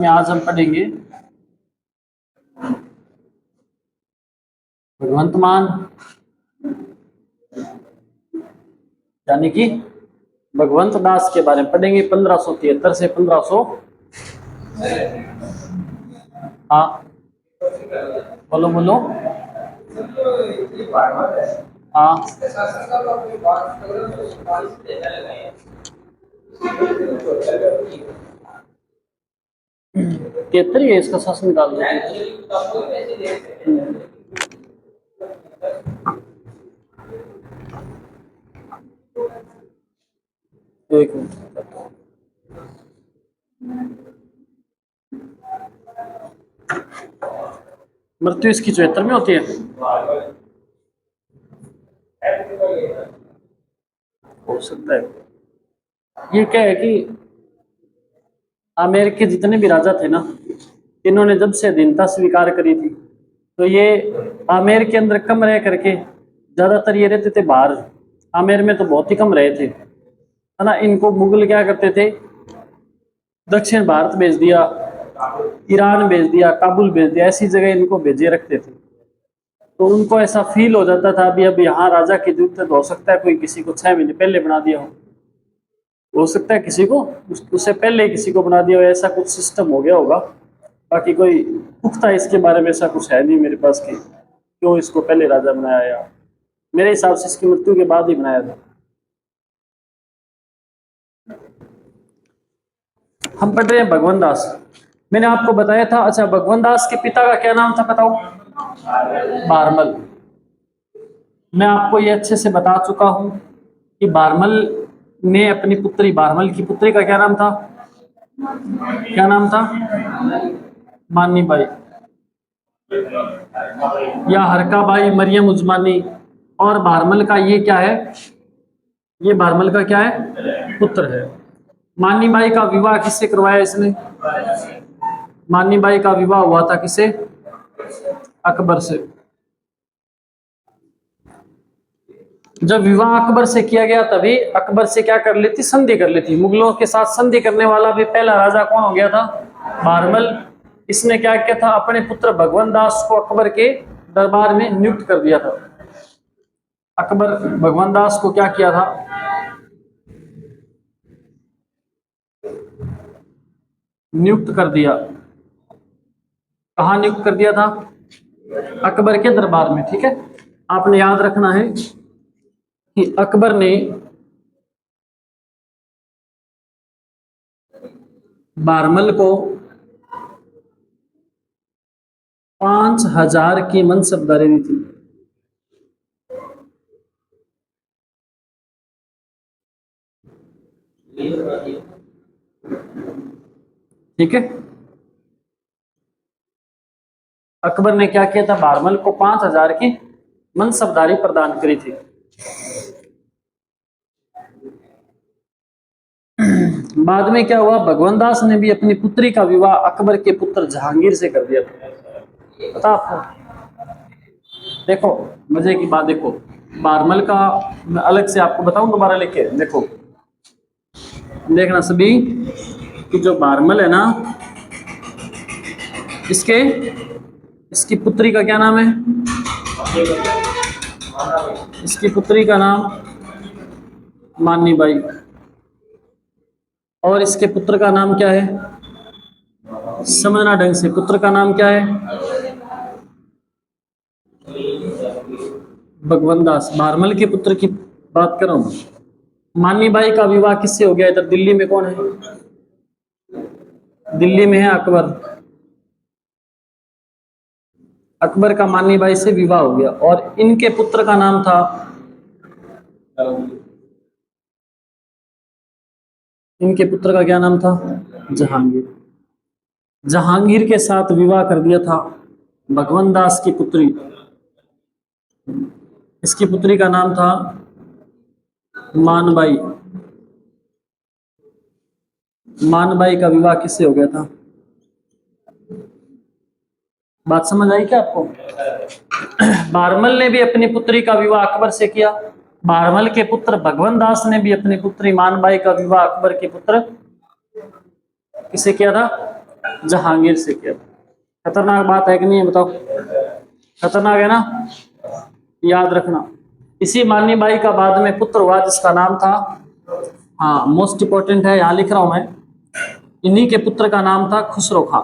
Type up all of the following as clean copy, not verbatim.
में आज हम पढ़ेंगे भगवंत मान, यानी कि भगवंत दास के बारे में पढ़ेंगे। 1573 से 1500। हाँ बोलो बोलो। हाँ केतरी है, इसका शासन डाल दो। एक मिनट, मृत्यु इसकी 74 में होती है। हो सकता है। ये क्या है कि आमेर के जितने भी राजा थे ना, इन्होंने जब से अधीनता स्वीकार करी थी, तो ये आमेर के अंदर कम रह करके ज्यादातर ये रहते थे बाहर। आमेर में तो बहुत ही कम रहे थे, है ना। इनको मुगल क्या करते थे, दक्षिण भारत भेज दिया, ईरान भेज दिया, काबुल भेज दिया, ऐसी जगह इनको भेजे रखते थे। तो उनको ऐसा फील हो जाता था अभी अब यहाँ राजा की जरूरत है, तो हो सकता है कोई किसी को 6 महीने पहले बना दिया हो सकता है किसी को उससे पहले किसी को बना दिया हो, ऐसा कुछ सिस्टम हो गया होगा। बाकी कोई पुख्ता इसके बारे में ऐसा कुछ है नहीं मेरे पास कि क्यों इसको पहले राजा बनाया, या मेरे हिसाब से इसकी मृत्यु के बाद ही बनाया था। हम पढ़ रहे हैं भगवंत दास। मैंने आपको बताया था। अच्छा, भगवंत दास के पिता का क्या नाम था बताओ? बारमल। मैं आपको ये अच्छे से बता चुका हूं कि बारमल ने अपनी पुत्री, बारमल की पुत्री का क्या नाम था? क्या नाम था? मानी बाई या हरका बाई मरियम उजमानी। और बारमल का ये क्या है? ये बारमल का क्या है? पुत्र है। मानी बाई का विवाह किससे करवाया इसने? मानी बाई का विवाह हुआ था किससे? अकबर से। जब विवाह अकबर से किया गया तभी अकबर से क्या कर लेती? संधि कर लेती। मुगलों के साथ संधि करने वाला भी पहला राजा कौन हो गया था? बारमल। इसने क्या किया था? अपने पुत्र भगवंत दास को अकबर के दरबार में नियुक्त कर दिया था। अकबर भगवंत दास को क्या किया था? नियुक्त कर दिया। कहाँ नियुक्त कर दिया था? अकबर के दरबार में। ठीक है, आपने याद रखना है कि अकबर ने बारमल को 5000 की मनसबदारी दी थी। ठीक है, अकबर ने क्या किया था? बारमल को 5000 की मनसबदारी प्रदान करी थी। बाद में क्या हुआ? भगवंत दास ने भी अपनी पुत्री का विवाह अकबर के पुत्र जहांगीर से कर दिया था। पता आपको? देखो मजे की बात, देखो बारमल का मैं अलग से आपको बताऊं, दोबारा लेके देखो, देखना सभी कि जो बारमल है ना, इसकी पुत्री का क्या नाम है? इसकी पुत्री का नाम मानी बाई। और इसके पुत्र का नाम क्या है? समझना ढंग से, पुत्र का नाम क्या है? भगवंत दास। बारमल के पुत्र की बात कर रहा हूं। मानी बाई का विवाह किससे हो गया? इधर दिल्ली में कौन है? दिल्ली में है अकबर। अकबर का मानी बाई से विवाह हो गया और इनके पुत्र का नाम था, इनके पुत्र का क्या नाम था? जहांगीर। जहांगीर के साथ विवाह कर दिया था भगवंत दास की पुत्री। इसकी पुत्री का नाम था मानबाई। मानबाई का विवाह किससे हो गया था? बात समझ आई क्या आपको? बारमल ने भी अपनी पुत्री का विवाह अकबर से किया। बारमल के पुत्र भगवंत दास ने भी अपनी पुत्री मानबाई का विवाह अकबर के पुत्र किससे किया था? जहांगीर से किया था। खतरनाक बात है कि नहीं है, बताओ? खतरनाक है ना, याद रखना। इसी मानी बाई का बाद में पुत्र हुआ जिसका नाम था, हाँ मोस्ट इंपॉर्टेंट है, यहां लिख रहा हूं मैं, इन्हीं के पुत्र का नाम था खुसरो खां।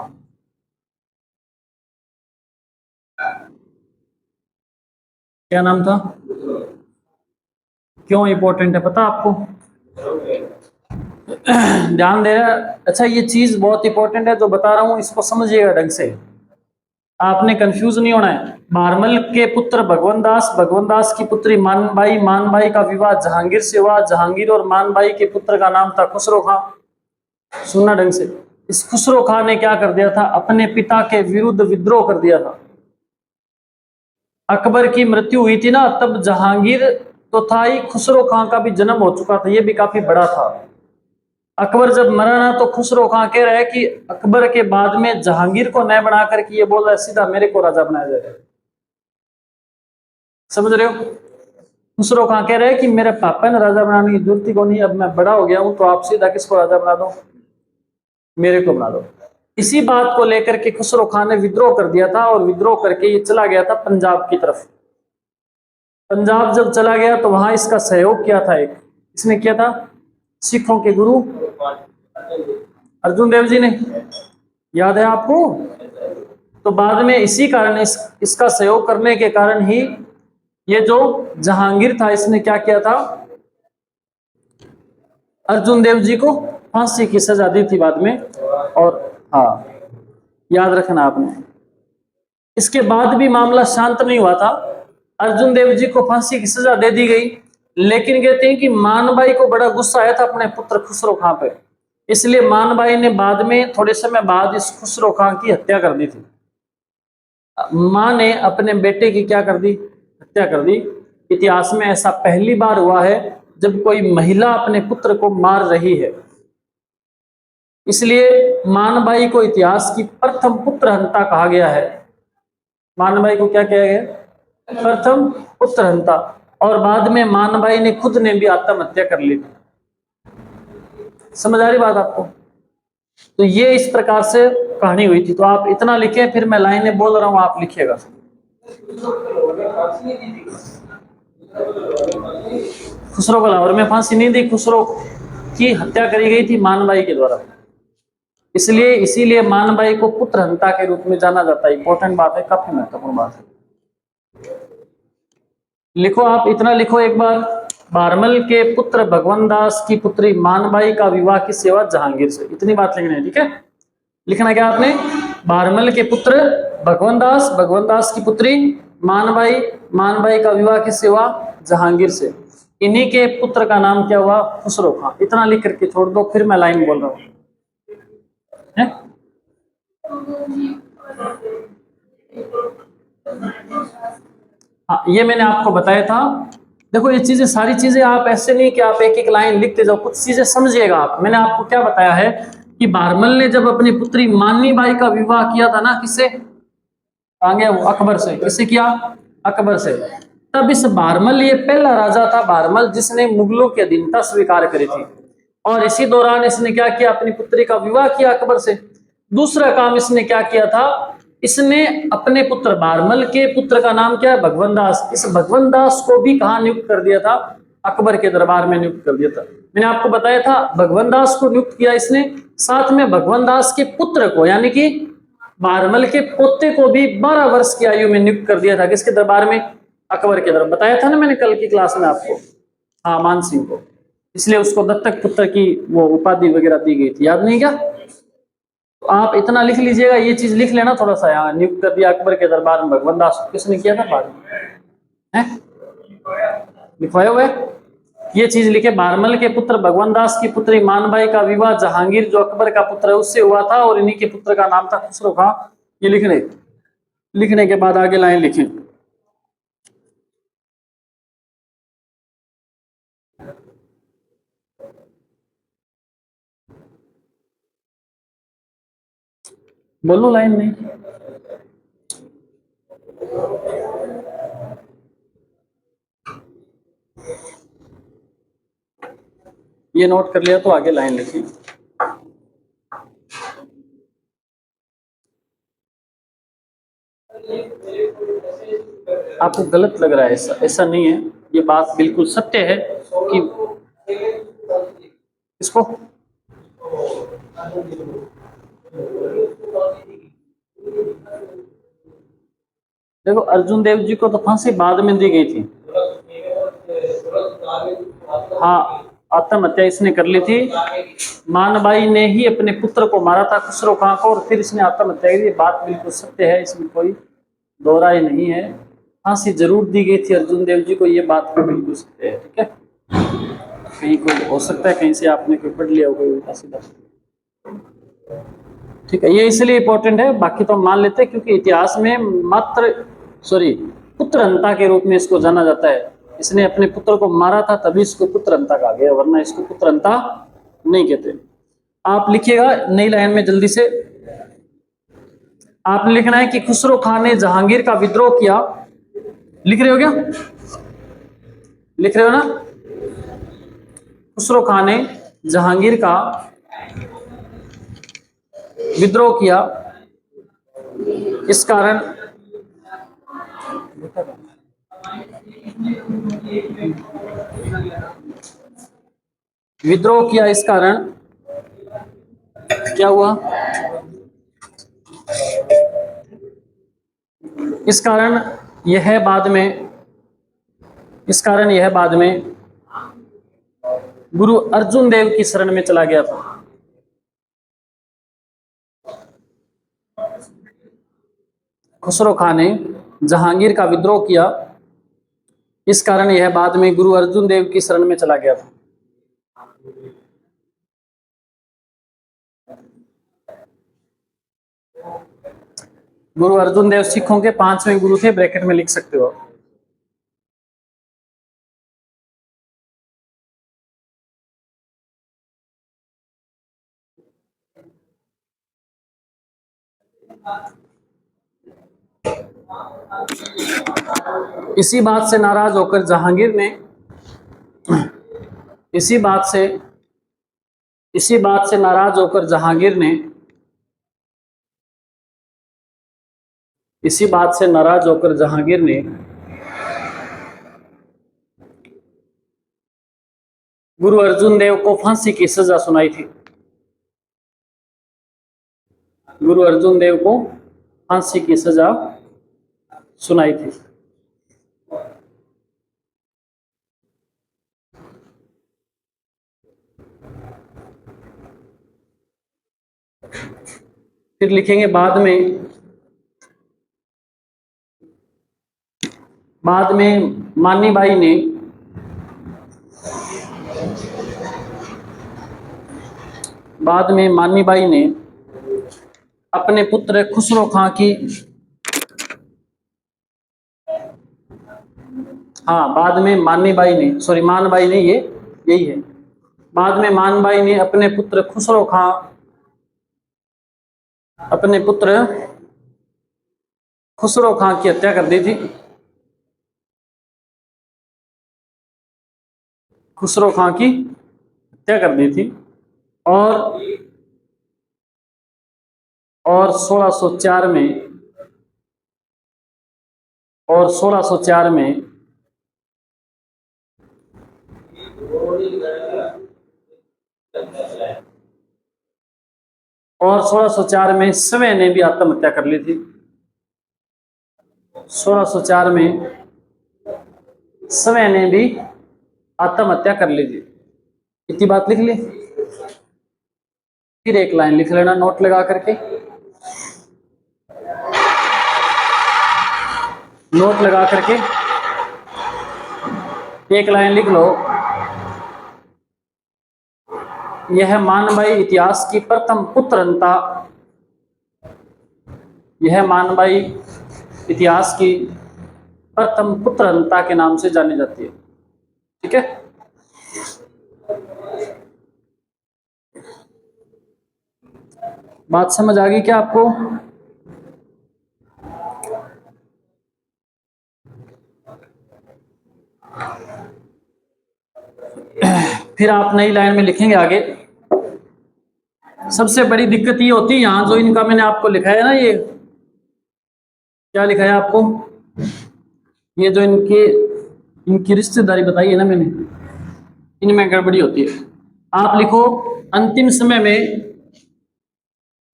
क्या नाम था? क्यों इंपॉर्टेंट है पता आपको? ध्यान दे रहा है? अच्छा, ये चीज बहुत इंपॉर्टेंट है जो बता रहा हूं, इसको समझिएगा ढंग से, आपने कंफ्यूज नहीं होना है। बारमल के पुत्र भगवनदास, भगवनदास की पुत्री मानबाई, मानबाई का विवाह जहांगीर से हुआ, जहांगीर और मानबाई के पुत्र का नाम था खुसरो खां। सुनना ढंग से, इस खुसरो खां ने क्या कर दिया था, अपने पिता के विरुद्ध विद्रोह कर दिया था। अकबर की मृत्यु हुई थी ना, तब जहांगीर तो था ही, खुसरो खां का भी जन्म हो चुका था, ये भी काफी बड़ा था। अकबर जब मरा ना, तो खुसरो खां कह रहा है कि अकबर के बाद में जहांगीर को नया बना करके ये बोल रहा है सीधा मेरे को राजा बनाया जाएगा। समझ रहे हो? खुसरो खां कह रहे हैं कि मेरे पापा ने राजा बनाने की जरूरत को नहीं, अब मैं बड़ा हो गया हूं, तो आप सीधा किसको राजा बना दो, मेरे को बना दो। इसी बात को लेकर के खुसरो खां ने विद्रोह कर दिया था, और विद्रोह करके ये चला गया था पंजाब की तरफ। पंजाब जब चला गया तो वहां इसका सहयोग किया था, एक इसने किया था, सिखों के गुरु अर्जुन देव जी ने, याद है आपको? तो बाद में इसी कारण इसका सहयोग करने के कारण ही ये जो जहांगीर था, इसने क्या किया था, अर्जुन देव जी को फांसी की सजा दी थी बाद में। और हाँ, याद रखना आपने, इसके बाद भी मामला शांत नहीं हुआ था। अर्जुन देव जी को फांसी की सजा दे दी गई, लेकिन कहते हैं कि मानबाई को बड़ा गुस्सा आया था अपने पुत्र खुसरो खां पे, इसलिए मानबाई ने बाद में थोड़े समय बाद इस खुसरो खां की हत्या कर दी थी। मां ने अपने बेटे की क्या कर दी, हत्या कर दी। इतिहास में ऐसा पहली बार हुआ है जब कोई महिला अपने पुत्र को मार रही है, इसलिए मानबाई को इतिहास की प्रथम पुत्र हंता कहा गया है। मानबाई को क्या कहा गया, प्रथम पुत्र हंता। और बाद में मानबाई ने खुद ने भी आत्महत्या कर ली थी। समझ आ रही बात आपको? तो ये इस प्रकार से कहानी हुई थी। तो आप इतना लिखें, फिर मैं लाइनें बोल रहा हूं, आप लिखिएगा। खुसरो को लाहौर में फांसी नहीं दी, खुसरो की हत्या करी गई थी मानबाई के द्वारा, इसलिए इसीलिए मानबाई को पुत्र हंता के रूप में जाना जाता है। इंपॉर्टेंट बात है, काफी महत्वपूर्ण बात है। लिखो, आप इतना लिखो एक बार, बारमल के पुत्र भगवनदास की पुत्री मानबाई का विवाह की सेवा जहांगीर से, इतनी बात लिखनी है, ठीक है? लिखना क्या आपने, बारमल के पुत्र भगवनदास, भगवनदास की पुत्री मानबाई, मानबाई का विवाह की सेवा जहांगीर से, इन्हीं के पुत्र का नाम क्या हुआ, खुसरो खां। इतना लिख करके छोड़ दो, फिर मैं लाइन बोल रहा हूं। हाँ, ये मैंने आपको बताया था। देखो, ये चीजें, सारी चीजें आप ऐसे नहीं कि आप एक एक लाइन लिखते जाओ, कुछ चीजें समझिएगा आप। मैंने आपको क्या बताया है कि बारमल ने जब अपनी पुत्री माननी बाई का विवाह किया था ना, किससे, आगे वो अकबर से, किससे किया, अकबर से। तब इस बारमल, ये पहला राजा था बारमल जिसने मुगलों की अधीनता स्वीकार करी थी, और इसी दौरान इसने क्या किया, अपनी पुत्री का विवाह किया अकबर से। दूसरा काम इसने क्या किया था, इसने अपने पुत्र बारमल के पुत्र का नाम क्या है, भगवनदास, इस भगवनदास को भी कहां नियुक्त कर दिया था, अकबर के दरबार में नियुक्त कर दिया था। मैंने आपको बताया था, भगवनदास को नियुक्त किया इसने, साथ में भगवनदास के पुत्र को, यानी कि बारमल के पोते को भी 12 वर्ष की आयु में नियुक्त कर दिया था, किसके दरबार में, अकबर के दरबार। बताया था ना मैंने कल की क्लास में आपको, हाँ, मान सिंह को, इसलिए उसको दत्तक पुत्र की वो उपाधि वगैरह दी गई थी, याद नहीं क्या? तो आप इतना लिख लीजिएगा, ये चीज लिख लेना थोड़ा सा, यहाँ नियुक्त कर दिया अकबर के दरबार में भगवनदास, किसने किया था, बाद में लिखवाए हुए, ये चीज लिखे, बारमल के पुत्र भगवनदास की पुत्री मानबाई का विवाह जहांगीर जो अकबर का पुत्र है उससे हुआ था, और इन्हीं के पुत्र का नाम था खुसरो खां। ये लिखने के बाद आगे लाइन लिखें, बोलो लाइन नहीं, ये नोट कर लिया तो आगे लाइन लिखी। आपको गलत लग रहा है, ऐसा ऐसा नहीं है, ये बात बिल्कुल सत्य है कि इसको देखो, अर्जुन देव जी को तो फांसी बाद में दी गई थी। हाँ, आत्महत्या इसने कर ली थी, मानबाई ने ही अपने पुत्र को मारा था, खुसरो खां को, और फिर इसने आत्महत्या की। बात बिल्कुल सत्य है, इसमें कोई दो राय नहीं है। फांसी जरूर दी गई थी अर्जुन देव जी को, ये बात तो बिल्कुल सत्य है। ठीक है, कहीं कोई हो सकता है कहीं से आपने कोई पढ़ लिया हो कोई उल्टा सीधा। ठीक है, ये इसलिए इंपॉर्टेंट है, बाकी तो हम मान लेते हैं क्योंकि इतिहास में पुत्रहंता के रूप में इसको जाना जाता है। इसने अपने पुत्र को मारा था तभी इसको पुत्रहंता कहा गया, वरना इसको पुत्रहंता नहीं कहते। आप लिखिएगा नई लाइन में जल्दी से, आपने लिखना है कि खुसरो खान ने जहांगीर का विद्रोह किया। लिख रहे हो क्या? लिख रहे हो ना? खुसरो खान ने जहांगीर का विद्रोह किया, इस कारण विद्रोह किया, इस कारण क्या हुआ? इस कारण यह बाद में गुरु अर्जुन देव की शरण में चला गया था। खुसरो खान ने जहांगीर का विद्रोह किया, इस कारण यह बाद में गुरु अर्जुन देव की शरण में चला गया था। गुरु अर्जुन देव सिखों के 5वें गुरु थे, ब्रैकेट में लिख सकते हो। इसी बात से नाराज होकर जहांगीर ने इसी बात से नाराज होकर जहांगीर ने गुरु अर्जुन देव को फांसी की सजा सुनाई थी। गुरु अर्जुन देव को फांसी की सजा सुनाई थी। फिर लिखेंगे बाद में मानी बाई ने अपने पुत्र खुसरो खां की बाद में मानबाई ने यही है। बाद में मानबाई ने अपने पुत्र खुसरो खां की हत्या कर दी थी। खुसरो खां की हत्या कर दी थी और 1604 में स्वयं ने भी आत्महत्या कर ली थी। 1604 में स्वयं ने भी आत्महत्या कर ली थी। इतनी बात लिख ली। फिर एक लाइन लिख लेना नोट लगा करके, एक लाइन लिख लो। यह मानबाई इतिहास की प्रथम पुत्रहंता, के नाम से जानी जाती है। ठीक है, बात समझ आ गई क्या आपको? फिर आप नई लाइन में लिखेंगे आगे। सबसे बड़ी दिक्कत ये होती है, यहां जो इनका मैंने आपको लिखा है ना, ये क्या लिखा है आपको? ये जो इनकी रिश्तेदारी बताई है ना मैंने, इनमें गड़बड़ी होती है। आप लिखो अंतिम समय में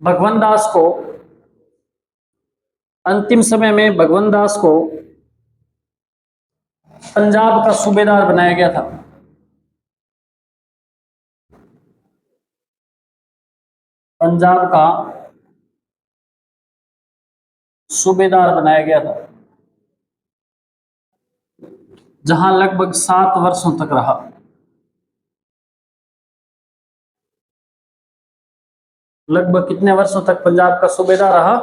भगवान दास को, अंतिम समय में भगवान दास को पंजाब का सूबेदार बनाया गया था। पंजाब का सूबेदार बनाया गया था, जहां लगभग 7 वर्षों तक रहा। लगभग कितने वर्षों तक पंजाब का सूबेदार रहा?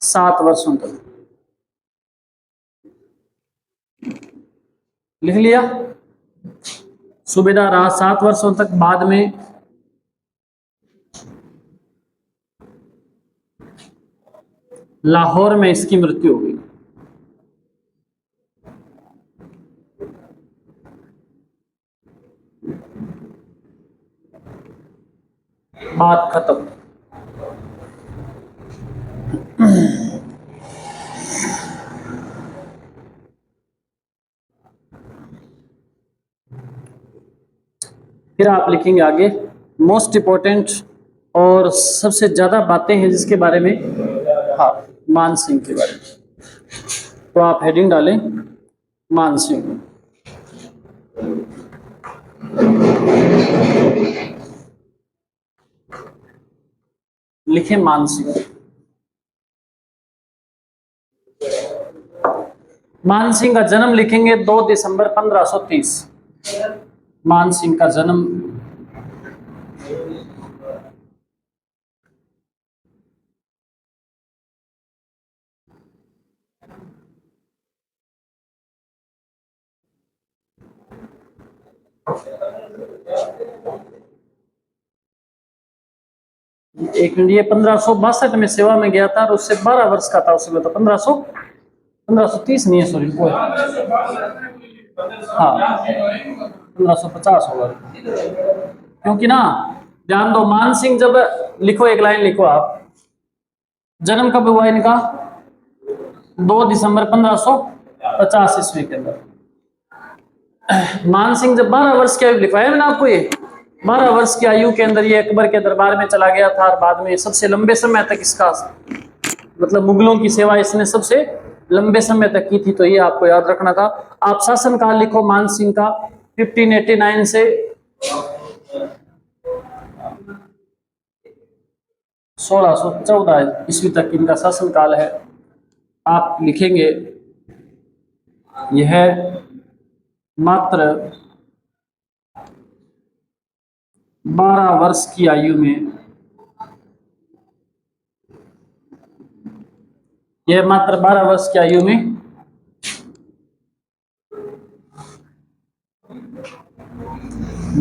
7 वर्षों तक। लिख लिया? सूबेदार रहा 7 वर्षों तक। बाद में लाहौर में इसकी मृत्यु हो गई। बात खत्म। फिर आप लिखेंगे आगे मोस्ट इंपॉर्टेंट और सबसे ज्यादा बातें हैं जिसके बारे में, हाँ, मान सिंह के बारे में। तो आप हेडिंग डालें मान सिंह। लिखें मान सिंह। मान सिंह का जन्म लिखेंगे 2 दिसंबर 1530। मान सिंह का जन्म एक मिनट, ये 1562 में सेवा में गया था और उससे 12 वर्ष का था उस समय। तो 1530 नहीं है, सॉरी, वो हाँ 1550 होगा। क्योंकि ना, ध्यान दो, मान सिंह जब लिखो, एक लाइन लिखो आप, जन्म कब हुआ इनका? 2 दिसंबर 1550 ईस्वी के अंदर। मान सिंह जब 12 वर्ष की आयु, लिखवाया मैंने आपको, ये 12 वर्ष की आयु के अंदर ये अकबर के दरबार में चला गया था और बाद में सबसे लंबे समय तक इसका, मतलब मुगलों की सेवा इसने सबसे लंबे समय तक की थी। तो ये आपको याद रखना था। आप शासन काल लिखो मान सिंह का 1589 से 1614 ईस्वी तक इनका शासन काल है। आप लिखेंगे यह मात्र 12 वर्ष की आयु में, यह मात्र 12 वर्ष की आयु में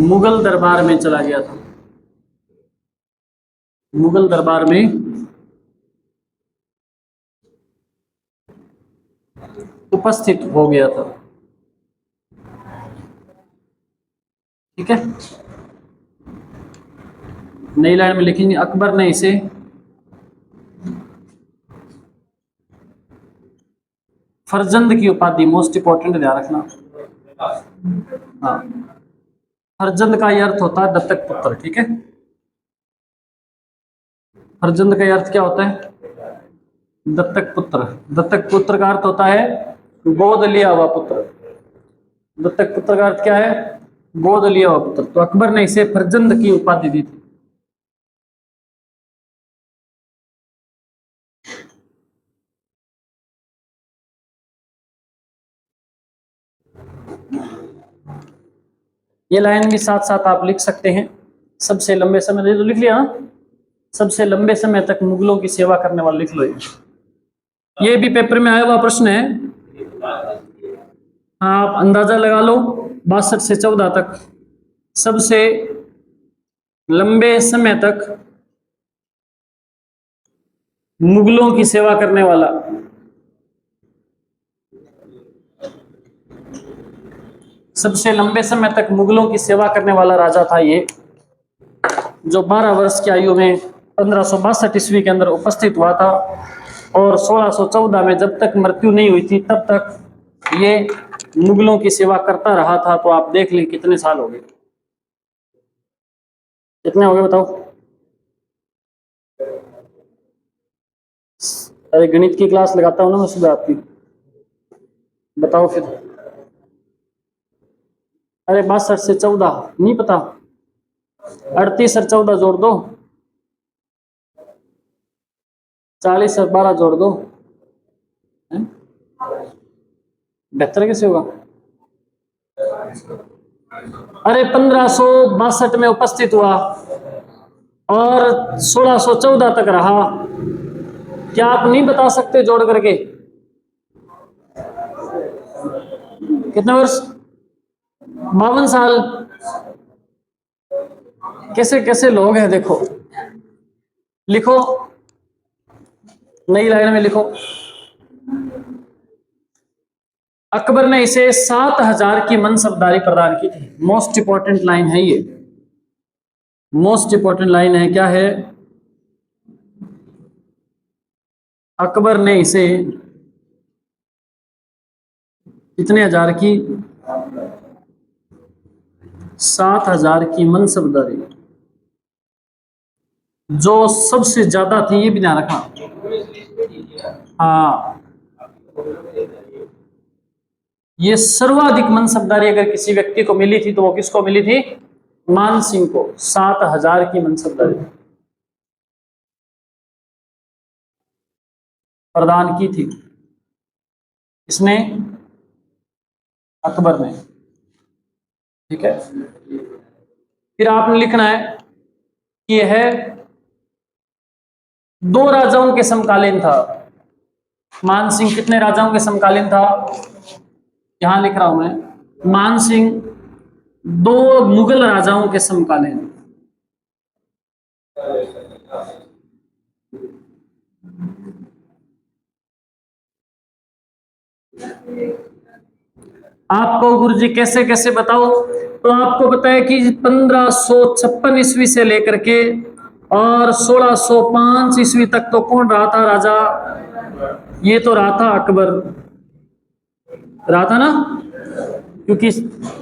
मुगल दरबार में चला गया था। मुगल दरबार में उपस्थित हो गया था। ठीक है, नई लाइन में लिखेंगे अकबर ने इसे फरजंद की उपाधि, मोस्ट इंपॉर्टेंट ध्यान रखना, हाँ, फरजंद का अर्थ होता है दत्तक पुत्र। ठीक है, फरजंद का अर्थ क्या होता है? दत्तक पुत्र। दत्तक पुत्र का अर्थ होता है गोद लिया हुआ पुत्र। दत्तक पुत्र का अर्थ क्या है? गोद लिया हुआ पुत्र। तो अकबर ने इसे फरजंद की उपाधि दी थी। ये लाइन भी साथ साथ आप लिख सकते हैं। सबसे लंबे समय, ये तो लिख लिया ना, सबसे लंबे समय तक मुगलों की सेवा करने वाला, लिख लो। ये भी पेपर में आया हुआ प्रश्न है, आप अंदाजा लगा लो। 62 से 14 तक सबसे लंबे समय तक मुगलों की सेवा करने वाला, सबसे लंबे समय तक मुगलों की सेवा करने वाला राजा था ये, जो 12 वर्ष की आयु में 1562 ईस्वी के अंदर उपस्थित हुआ था। और 1614 में जब तक मृत्यु नहीं हुई थी तब तक ये मुगलों की सेवा करता रहा था। तो आप देख लें कितने साल हो गए, कितने हो गए बताओ। अरे गणित की क्लास लगाता हूँ ना मैं सुबह आपकी, बताओ फिर। अरे 62 से 14 नहीं पता, 38 और 14 जोड़ दो, 40 और 12 जोड़ दो, बेहतर कैसे होगा। अरे 1562 में उपस्थित हुआ और 1614 तक रहा। क्या आप नहीं बता सकते जोड़ करके कितने वर्ष? 52 साल। कैसे कैसे लोग हैं देखो। लिखो, नई लाइन में लिखो। अकबर ने इसे 7000 की मनसबदारी प्रदान की थी। मोस्ट इंपॉर्टेंट लाइन है ये, मोस्ट इंपॉर्टेंट लाइन है। क्या है? अकबर ने इसे कितने हजार की? 7000 की मनसबदारी, जो सबसे ज्यादा थी, ये भी ध्यान रखना। हाँ, ये सर्वाधिक मनसबदारी अगर किसी व्यक्ति को मिली थी तो वो किसको मिली थी? मान सिंह को 7000 की मनसबदारी प्रदान की थी। इसने, अकबर ने। ठीक है, फिर आपने लिखना है कि यह 2 राजाओं के समकालीन था। मान सिंह कितने राजाओं के समकालीन था? यहां लिख रहा हूं मैं, मान सिंह 2 मुगल राजाओं के समकालीन। आपको गुरुजी कैसे कैसे बताओ? तो आपको बताया कि 1556 ईस्वी से लेकर के और 1605 ईस्वी तक तो कौन रहा था राजा? ये तो रहा था अकबर, रहा था ना, क्योंकि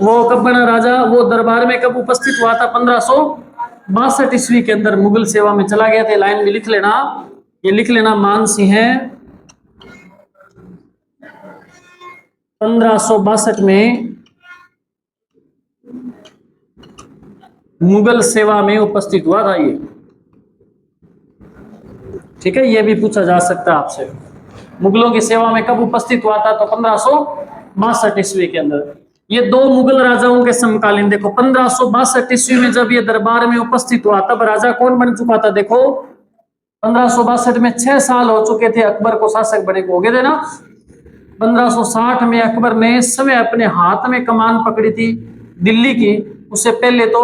वो कब बना राजा? वो दरबार में कब उपस्थित हुआ था? 1562 ईस्वी के अंदर मुगल सेवा में चला गया था। लाइन में लिख लेना, ये लिख लेना, मान सिंह है 1562 में मुगल सेवा में उपस्थित हुआ था ये। ठीक है, ये भी पूछा जा सकता है आपसे, मुगलों की सेवा में कब उपस्थित हुआ था? तो 1562 ईस्वी के अंदर। ये 2 मुगल राजाओं के समकालीन। देखो 1562 ईस्वी में जब ये दरबार में उपस्थित हुआ तब राजा कौन बन चुका था? देखो 1562 में 6 साल हो चुके थे अकबर को शासक बने को, हो गए थे ना। 1560 में अकबर ने समय अपने हाथ में कमान पकड़ी थी दिल्ली की। उससे पहले तो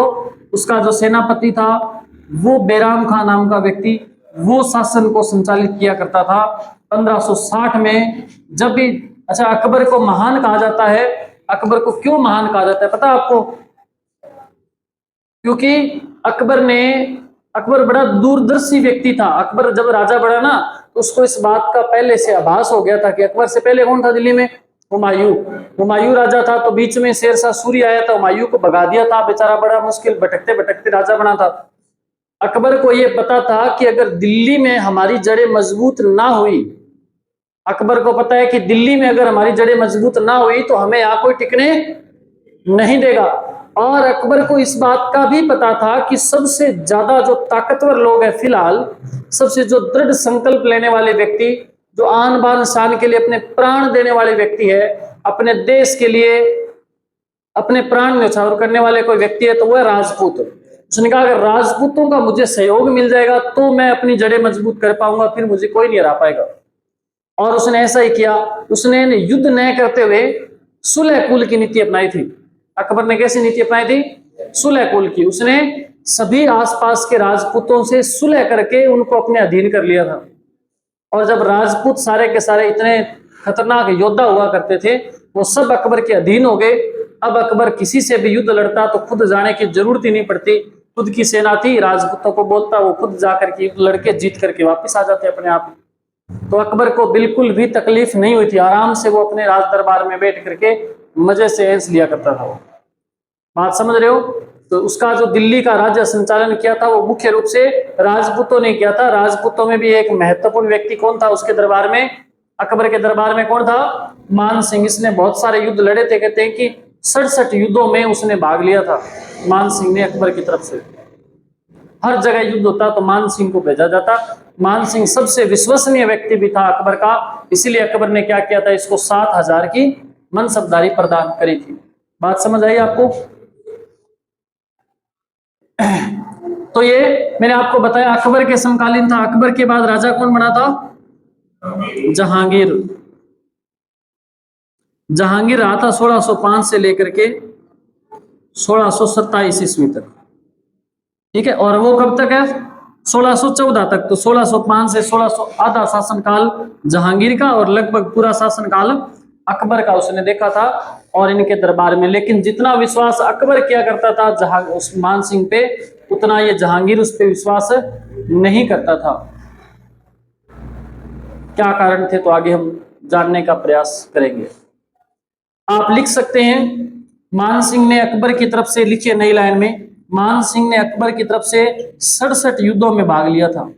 उसका जो सेनापति था वो बैराम खान नाम का व्यक्ति, वो शासन को संचालित किया करता था। 1560 में जब भी, अच्छा, अकबर को महान कहा जाता है। अकबर को क्यों महान कहा जाता है पता है आपको? क्योंकि अकबर बड़ा दूरदर्शी व्यक्ति था। अकबर जब राजा बना ना तो उसको इस बात का पहले से आभास हो गया था कि अकबर से पहले कौन था दिल्ली में? हुमायूं राजा था। तो बीच में शेरशाह सूरी आया था, हुमायूं को भगा दिया था, बेचारा बड़ा मुश्किल भटकते भटकते राजा बना था। अकबर को यह पता था कि अगर दिल्ली में हमारी जड़ें मजबूत ना हुई, अकबर को पता है कि दिल्ली में अगर हमारी जड़ें मजबूत ना हुई तो हमें यहाँ कोई टिकने नहीं देगा। और अकबर को इस बात का भी पता था कि सबसे ज्यादा जो ताकतवर लोग हैं फिलहाल, सबसे जो दृढ़ संकल्प लेने वाले व्यक्ति, जो आन बान शान के लिए अपने प्राण देने वाले व्यक्ति है, अपने देश के लिए अपने प्राण न्यौछावर करने वाले कोई व्यक्ति है तो वह राजपूत। उसने कहा अगर राजपूतों का मुझे सहयोग मिल जाएगा तो मैं अपनी जड़ें मजबूत कर पाऊंगा, फिर मुझे कोई नहीं हरा पाएगा। और उसने ऐसा ही किया। उसने युद्ध न करते हुए सुलह कुल की नीति अपनाई थी। अकबर ने कैसी नीति अपनाई थी? सुलह कुल की। उसने सभी आसपास के राजपूतों से सुलह करके उनको अपने अधीन कर लिया था। और जब राजपूत सारे के सारे इतने खतरनाक योद्धा हुआ करते थे, वो सब अकबर के अधीन हो गए। अब अकबर किसी से भी युद्ध लड़ता तो खुद जाने की जरूरत ही नहीं पड़ती, खुद की सेना थी, राजपूतों को बोलता, वो खुद जाकर के लड़के जीत करके वापस आ जाते अपने आप। तो अकबर को बिल्कुल भी तकलीफ नहीं हुई थी, आराम से वो अपने राज दरबार में बैठ करके मजे से ऐश लिया करता था। वो बात समझ रहे हो? तो उसका जो दिल्ली का राज्य संचालन किया था वो मुख्य रूप से राजपूतों ने किया था। राजपूतों में भी एक महत्वपूर्ण व्यक्ति कौन था उसके दरबार में, अकबर के दरबार में कौन था? मान सिंह। इसने बहुत सारे युद्ध लड़े थे, कहते हैं कि 67 युद्धों में उसने भाग लिया था मान सिंह ने अकबर की तरफ से। हर जगह युद्ध होता तो मान सिंह को भेजा जाता। मान सिंह सबसे विश्वसनीय व्यक्ति भी था अकबर का, इसीलिए अकबर ने क्या किया था, इसको 7,000 की मनसबदारी प्रदान करी थी। बात समझ आई आपको? तो ये मैंने आपको बताया अकबर के समकालीन था। अकबर के बाद राजा कौन बना था? जहांगीर। जहांगीर रहा था 1605 से लेकर के 1627 ईस्वी तक। ठीक है, और वो कब तक है? 1614 तक। तो 1605 से 1600 आधा शासनकाल जहांगीर का और लगभग पूरा शासनकाल अकबर का उसने देखा था और इनके दरबार में। लेकिन जितना विश्वास अकबर किया करता था जहां उस मान सिंह पे, उतना ये जहांगीर उस पर विश्वास नहीं करता था। क्या कारण थे तो आगे हम जानने का प्रयास करेंगे। आप लिख सकते हैं मान सिंह ने अकबर की तरफ से, लिखिए नई लाइन में, मान सिंह ने अकबर की तरफ से 67 युद्धों में भाग लिया था।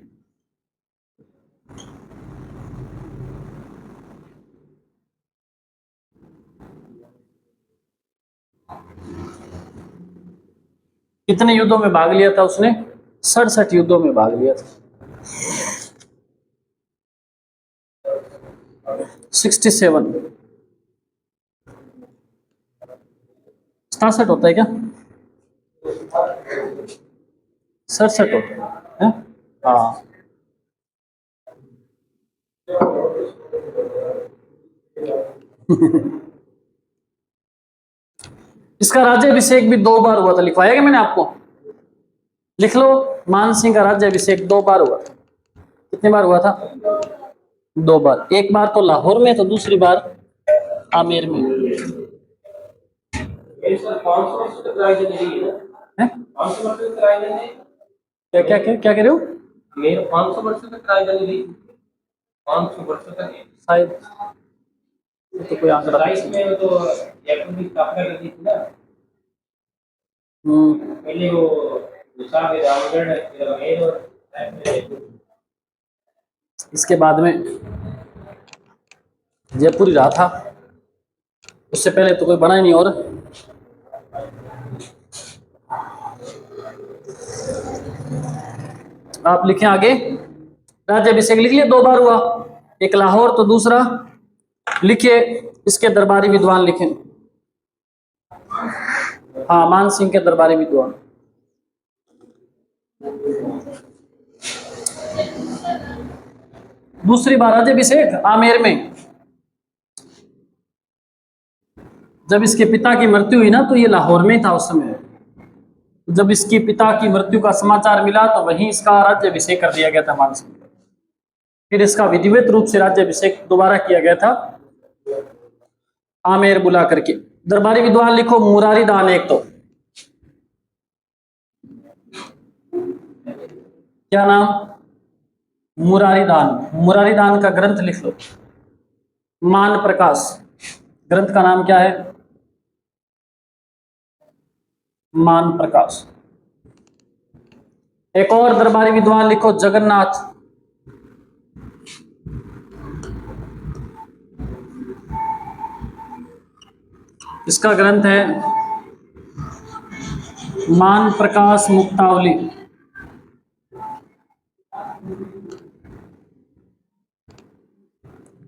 कितने युद्धों में भाग लिया था उसने? 67 युद्धों में भाग लिया था। 67। 67 होता है क्या? 67 होता है? हाँ। इसका राज्याभिषेक भी 2 बार हुआ था, लिखवाया क्या मैंने आपको? लिख लो, मान सिंह का राज्याभिषेक 2 बार हुआ था। कितने बार हुआ था? 2 बार। एक बार तो लाहौर में, तो दूसरी बार आमेर में। क्या क्या क्या क्या कह रहे हो? 500 वर्ष तक राजधानी रही। 500 वर्ष तक शायद, तो कोई आंकड़ा में तो जयपुर की स्थापना कर दी थी ना। पहले वो रामगढ़, इसके बाद में जयपुर ही रहा था, उससे पहले तो कोई बना ही नहीं। और आप लिखें आगे, राज्याभिषेक लिख लिया 2 बार हुआ, एक लाहौर तो दूसरा लिखिए इसके दरबारी विद्वान लिखें। हाँ, मान सिंह के दरबारी विद्वान। दूसरी बार राज्याभिषेक आमेर में। जब इसके पिता की मृत्यु हुई ना, तो ये लाहौर में था उस समय। जब इसके पिता की मृत्यु का समाचार मिला तो वहीं इसका राज्याभिषेक कर दिया गया था मान सिंह। फिर इसका विधिवत रूप से राज्याभिषेक दोबारा किया गया था आमेर बुला करके। दरबारी विद्वान लिखो मुरारी दान। एक तो क्या नाम? मुरारी दान। मुरारी दान का ग्रंथ लिख लो। मान प्रकाश ग्रंथ का नाम क्या है? मान प्रकाश। एक और दरबारी विद्वान लिखो जगन्नाथ। इसका ग्रंथ है मान प्रकाश मुक्तावली।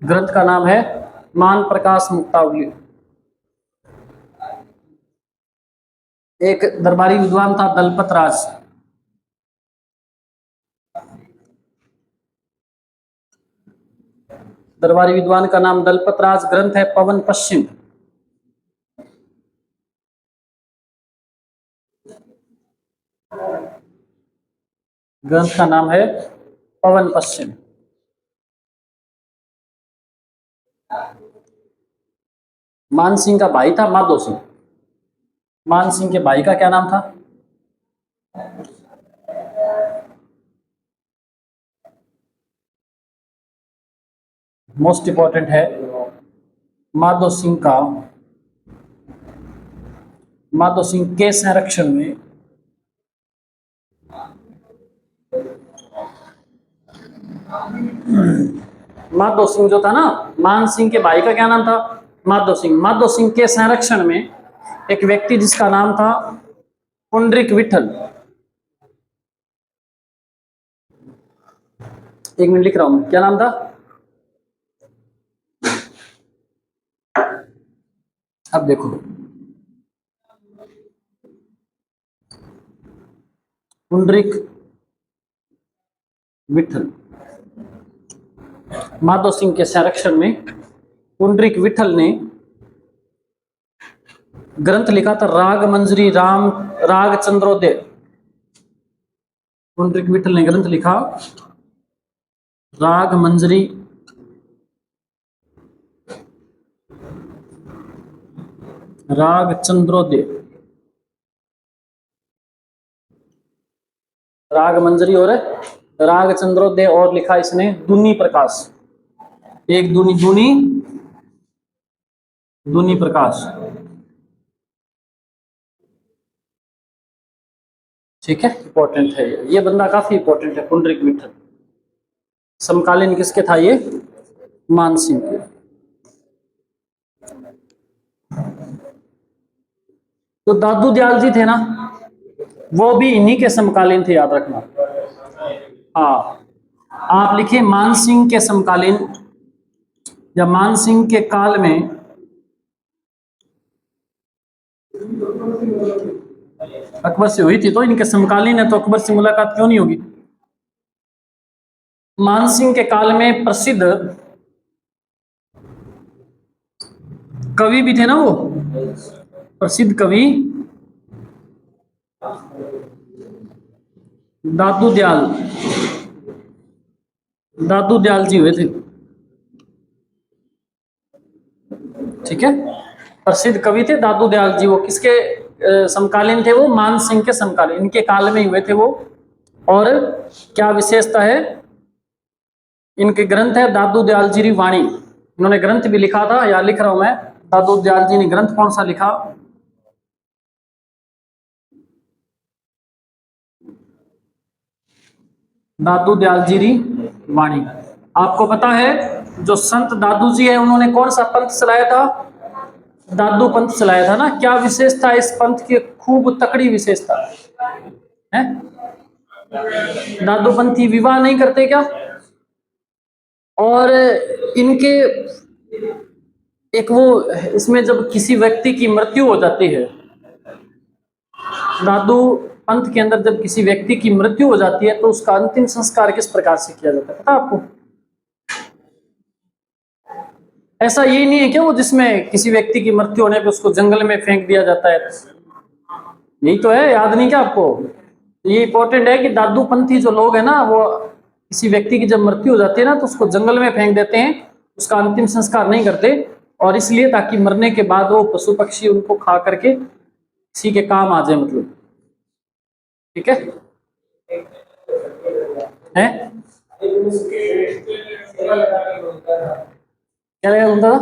ग्रंथ का नाम है मान प्रकाश मुक्तावली। एक दरबारी विद्वान था दलपत राज। दरबारी विद्वान का नाम दलपत राज। ग्रंथ है पवन पश्चिम। ग्रंथ का नाम है पवन पश्चिम। मान सिंह का भाई था माधो सिंह। मान सिंह के भाई का क्या नाम था? मोस्ट इंपॉर्टेंट है माधो सिंह के संरक्षण में माधो सिंह जो था ना, मान सिंह के भाई का क्या नाम था? माधो सिंह के संरक्षण में एक व्यक्ति जिसका नाम था पुंडरीक विठल, एक मिनट लिख रहा हूं, क्या नाम था? अब देखो, पुंडरीक विठल, माधो सिंह के संरक्षण में पुंडरीक विठल ने ग्रंथ लिखा था राग मंजरी राग चंद्रोदय। पुंडरीक विठल ने ग्रंथ लिखा राग मंजरी राग चंद्रोदय, राग मंजरी और राग चंद्रोदय, और लिखा इसने दूनी प्रकाश, एक दूनी प्रकाश। ठीक है, इंपॉर्टेंट है ये बंदा काफी इंपॉर्टेंट है पुंडरीक विठल। समकालीन किसके था ये? मान सिंह के। तो दादू दयाल जी थे ना, वो भी इन्हीं के समकालीन थे, याद रखना। हाँ, आप लिखिए मान सिंह के समकालीन या मान सिंह के काल में अकबर से हुई थी, तो इनके समकालीन है, तो अकबर से मुलाकात क्यों नहीं होगी? मान सिंह के काल में प्रसिद्ध कवि भी थे ना, वो प्रसिद्ध कवि दादू दयाल जी हुए थे। ठीक है, प्रसिद्ध कवि थे दादू दयाल जी। वो किसके समकालीन थे? वो मान सिंह के समकालीन, इनके काल में हुए थे वो। और क्या विशेषता है? इनके ग्रंथ है दादू दयाल जी वाणी। इन्होंने ग्रंथ भी लिखा था, या लिख रहा हूं मैं, दादू दयाल जी ने ग्रंथ कौन सा लिखा? दादू दयाल जी वाणी। आपको पता है जो संत दादू जी है, उन्होंने कौन सा पंथ चलाया था? दादू पंथ चलाया था ना। क्या विशेषता इस पंथ की? खूब तकड़ी विशेषता है। दादू पंथी विवाह नहीं करते क्या? और इनके एक वो, इसमें जब किसी व्यक्ति की मृत्यु हो जाती है, दादू पंथ के अंदर जब किसी व्यक्ति की मृत्यु हो जाती है, तो उसका अंतिम संस्कार किस प्रकार से किया जाता है, पता आपको? ऐसा ये नहीं है कि वो जिसमें किसी व्यक्ति की मृत्यु होने पे उसको जंगल में फेंक दिया जाता है, यही तो है, याद नहीं क्या आपको? ये इंपॉर्टेंट है कि दादू पंथी जो लोग हैं ना, वो किसी व्यक्ति की जब मृत्यु हो जाती है ना, तो उसको जंगल में फेंक देते हैं, उसका अंतिम संस्कार नहीं करते। और इसलिए ताकि मरने के बाद वो पशु पक्षी उनको खा करके किसी के काम आ जाए, मतलब। ठीक है, हैं? क्या लगा बोलता था?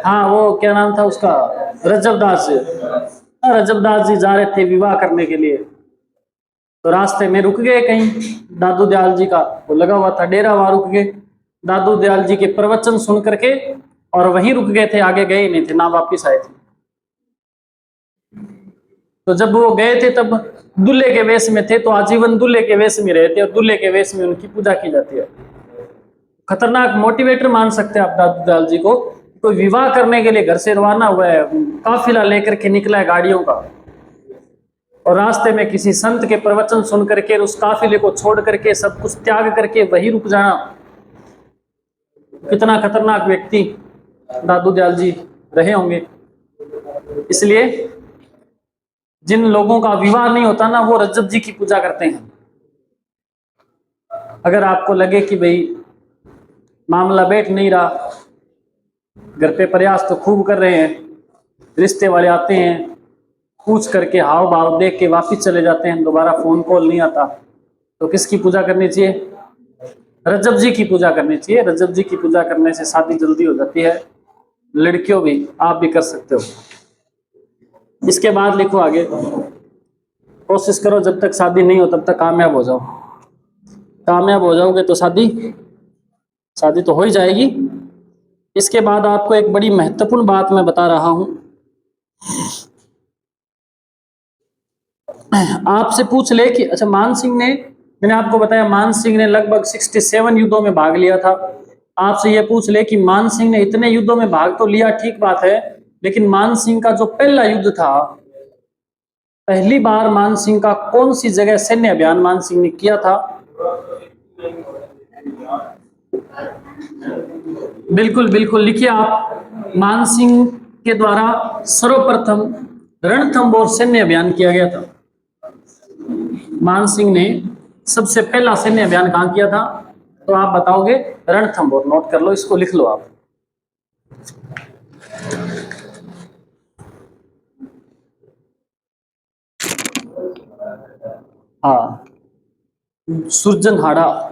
हाँ, वो क्या नाम था उसका? रजबदास जी। रजबदास जी जा रहे थे विवाह करने के लिए, तो रास्ते में रुक गए कहीं। दादू दयाल जी का वो लगा हुआ था डेरा, वहां रुक गए। दादू दयाल जी के प्रवचन सुन करके और वहीं रुक गए थे, आगे गए नहीं थे ना, वापिस आए थे। तो जब वो गए थे तब दूल्हे के वेश में थे, तो आजीवन दूल्हे के वेश में रहे थे, और दूल्हे के वेश में उनकी पूजा की जाती है। खतरनाक मोटिवेटर मान सकते हैं आप दादू दयाल जी को। कोई विवाह करने के लिए घर से रवाना हुआ है, काफिला लेकर के निकला है गाड़ियों का, और रास्ते में किसी संत के प्रवचन सुन करके उस काफिले को छोड़ करके सब कुछ त्याग करके वहीं रुक जाना, कितना खतरनाक व्यक्ति दादू दयाल जी रहे होंगे। इसलिए जिन लोगों का विवाह नहीं होता ना, वो रजब जी की पूजा करते हैं। अगर आपको लगे कि भाई मामला बैठ नहीं रहा, घर पे प्रयास तो खूब कर रहे हैं, रिश्ते वाले आते हैं, पूछ करके हाव भाव देख के वापिस चले जाते हैं, दोबारा फोन कॉल नहीं आता, तो किसकी पूजा करनी चाहिए? रजब जी की पूजा करनी चाहिए। रजब जी की पूजा करने से शादी जल्दी हो जाती है। लड़कियों भी, आप भी कर सकते हो। इसके बाद लिखो आगे, कोशिश करो जब तक शादी नहीं हो तब तक कामयाब हो जाओ। कामयाब हो जाओगे तो शादी शादी तो हो ही जाएगी। इसके बाद आपको एक बड़ी महत्वपूर्ण बात मैं बता रहा हूं। आपसे पूछ ले कि अच्छा, मान सिंह ने, मैंने आपको बताया मान सिंह ने लगभग 67 युद्धों में भाग लिया था। आपसे यह पूछ ले कि मान सिंह ने इतने युद्धों में भाग तो लिया, ठीक बात है, लेकिन मान सिंह का जो पहला युद्ध था, पहली बार मान सिंह का कौन सी जगह सैन्य अभियान मान सिंह ने किया था? बिल्कुल बिल्कुल, लिखिए आप। मान सिंह के द्वारा सर्वप्रथम रणथंबोर सैन्य अभियान किया गया था। मान सिंह ने सबसे पहला सैन्य अभियान कहां किया था? तो आप बताओगे रणथंबोर। नोट कर लो, इसको लिख लो आप। हाँ, सुरजनहाड़ा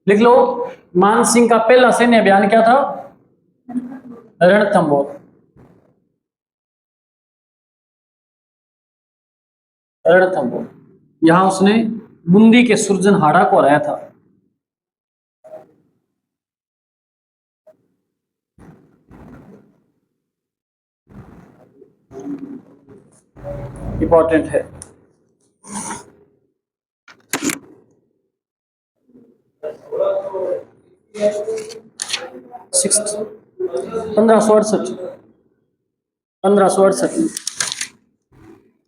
लिख लो। मान सिंह का पहला सैन्य अभियान क्या था? रणथंबोर। रणथंबोर, यहां उसने बूंदी के सुरजनहाड़ा को हराया था। इंपॉर्टेंट है। 1568, 1568।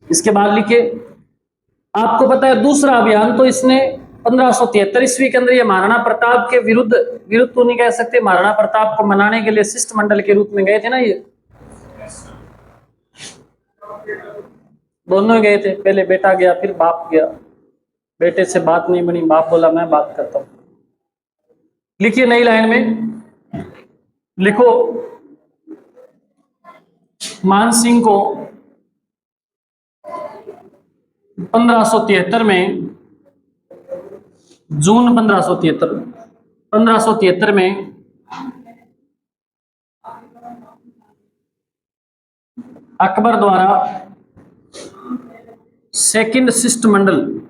इसके बाद लिखिए, आपको पता है दूसरा अभियान तो इसने 1573 ईस्वी के अंदर ये महाराणा प्रताप के विरुद्ध, विरुद्ध तो नहीं कह सकते, महाराणा प्रताप को मनाने के लिए शिष्टमंडल के रूप में गए थे ना। ये दोनों गए थे, पहले बेटा गया फिर बाप गया। बेटे से बात नहीं बनी, बाप बोला मैं बात करता हूं। लिखिए नई लाइन में, लिखो मान सिंह को 1573 में, जून 1573 में अकबर द्वारा सेकंड शिष्टमंडल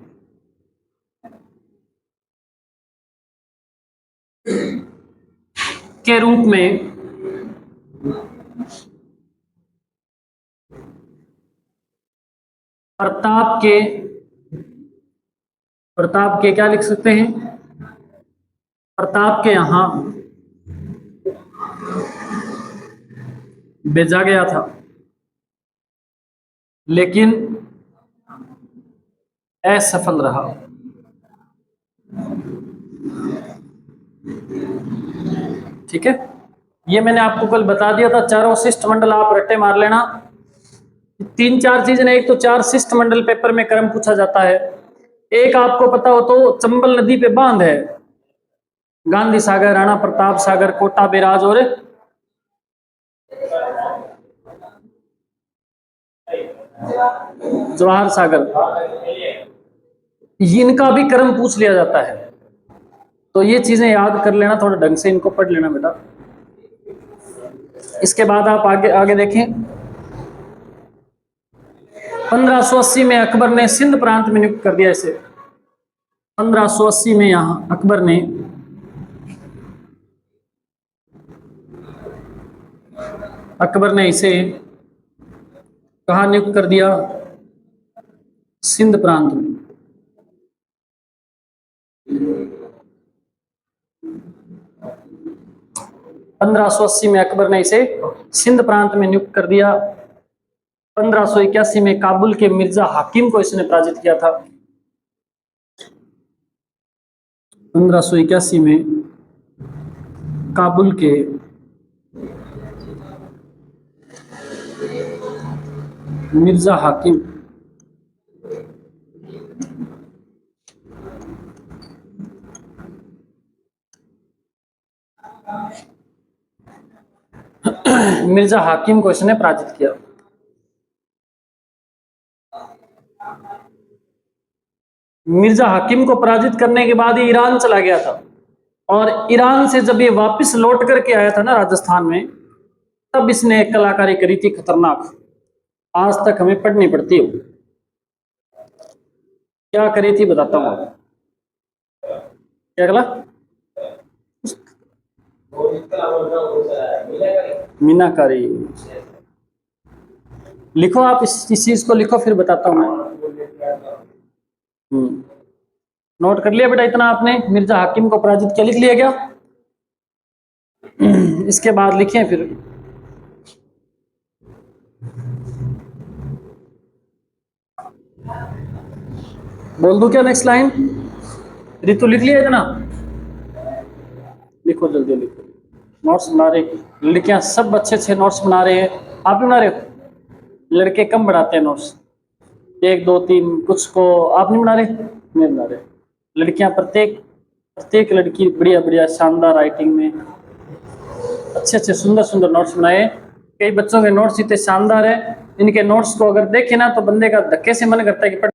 के रूप में प्रताप के क्या लिख सकते हैं? प्रताप के यहां भेजा गया था, लेकिन असफल रहा। ठीक है, ये मैंने आपको कल बता दिया था। चारों शिष्टमंडल आप रट्टे मार लेना। तीन चार चीजें ना, एक तो चार शिष्टमंडल पेपर में क्रम पूछा जाता है। एक आपको पता हो तो चंबल नदी पे बांध है, गांधी सागर, राणा प्रताप सागर, कोटा बैराज और जवाहर सागर, इनका भी क्रम पूछ लिया जाता है। तो ये चीजें याद कर लेना, थोड़ा ढंग से इनको पढ़ लेना बेटा। इसके बाद आप आगे आगे देखें। 1580 में अकबर ने सिंध प्रांत में नियुक्त कर दिया इसे। 1580 में यहां अकबर ने इसे कहां नियुक्त कर दिया? सिंध प्रांत में। 1580 में अकबर ने इसे सिंध प्रांत में नियुक्त कर दिया। 1581 में काबुल के मिर्जा हाकिम को इसने पराजित किया था। 1581 में काबुल के मिर्जा हाकिम मिर्जा हाकिम को इसने पराजित किया। मिर्जा हाकिम को पराजित करने के बाद ये ईरान चला गया था, और ईरान से जब ये वापस लौट करके आया था ना राजस्थान में, तब इसने एक कलाकारी करी थी खतरनाक, आज तक हमें पढ़नी पड़ती है। क्या करी थी बताता हूँ। क्या कला? मीनाकारी। लिखो आप इस चीज को लिखो, फिर बताता हूँ मैं। नोट कर लिया बेटा इतना आपने? मिर्जा हाकिम को पराजित किया, लिख लिया क्या? इसके बाद लिखिए फिर। बोल दूं क्या नेक्स्ट लाइन? रितु लिख लिया इतना? लिखो जल्दी लिखो। नोट्स बना रहे लड़कियां, सब अच्छे अच्छे नोट्स बना रहे हैं। आप भी बना रहे हो? लड़के कम बनाते हैं नोट्स, 1 2 3, कुछ को आप नहीं बना रहे? नहीं बना रहे। लड़कियां प्रत्येक लड़की बढ़िया बढ़िया शानदार राइटिंग में अच्छे अच्छे सुंदर सुंदर नोट्स बनाए। कई बच्चों के नोट्स इतने शानदार है, इनके नोट्स को अगर देखें ना तो बंदे का धक्के से मन करता है कि